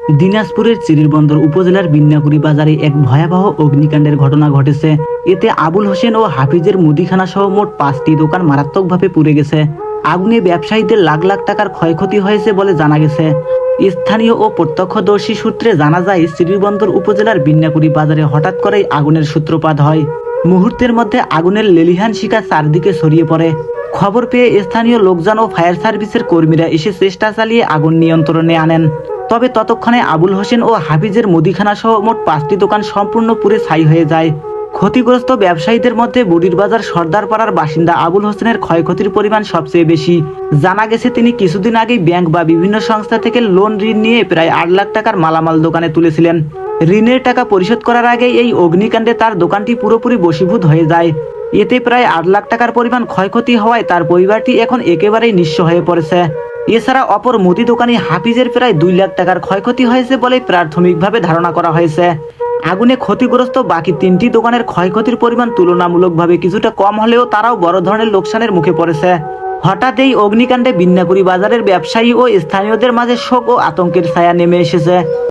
দিনাজপুরের চিরিরবন্দর উপজেলার বিন্যাকুড়ি বাজারে এক ভয়াবহ অগ্নিকাণ্ডের ঘটনা ঘটেছে। এতে আবুল হোসেন ও হাফিজের মুদিখানা সহ মোট 5টি দোকান মারাত্মকভাবে পুড়ে গেছে। আগুনে ব্যবসায়ীদের লাখ লাখ টাকার ক্ষয়ক্ষতি হয়েছে বলে জানা গেছে। স্থানীয় ও প্রত্যক্ষদর্শী সূত্রে জানা যায়, চিরিরবন্দর উপজেলার বিন্যাকুড়ি বাজারে হঠাৎ করেই আগুনের সূত্রপাত হয়। মুহূর্তের মধ্যে আগুনের লেলিহান শিখা চারদিকে ছড়িয়ে পড়ে। খবর পেয়ে স্থানীয় লোকজন ও ফায়ার সার্ভিসের কর্মীরা এসে চেষ্টা চালিয়ে আগুন নিয়ন্ত্রণে আনেন। তবে ততক্ষণে আবুল হোসেন ও হাফিজের মুদিখানা সহ মোট 5টি দোকান সম্পূর্ণ পুড়ে ছাই হয়ে যায়। ক্ষতিগ্রস্ত ব্যবসায়ীদের মধ্যে বুড়ির বাজার সর্দারপাড়ার বাসিন্দা আবুল হোসেনের ক্ষয়ক্ষতির পরিমাণ সবচেয়ে বেশি। জানা গেছে, তিনি কিছুদিন আগেই ব্যাংক বা বিভিন্ন সংস্থা থেকে ঋণ নিয়ে প্রায় 8 লাখ টাকার মালামাল দোকানে তুলেছিলেন। ঋণের টাকা পরিশোধ করার আগে এই অগ্নিকাণ্ডে তার দোকানটি পুরোপুরি বশীভূত হয়ে যায়। এতে প্রায় 8 লাখ টাকার পরিমাণ ক্ষয়ক্ষতি হওয়ায় তার পরিবারটি এখন একেবারেই নিঃস্ব হয়ে পড়েছে। এছাড়া অপর মুদি দোকানি হাফিজের প্রায় 2 লাখ টাকার ক্ষয়ক্ষতি হয়েছে বলে প্রাথমিকভাবে ধারণা করা হয়েছে। আগুনে ক্ষতিগ্রস্ত বাকি 3টি দোকানের ক্ষয়ক্ষতির পরিমাণ তুলনামূলকভাবে কিছুটা কম হলেও তারাও বড় ধরনের লোকসানের মুখে পড়েছে। হঠাৎ এই অগ্নিকাণ্ডে বিন্যাকুড়ি বাজারের ব্যবসায়ী ও স্থানীয়দের মাঝে শোক ও আতঙ্কের ছায়া নেমে এসেছে।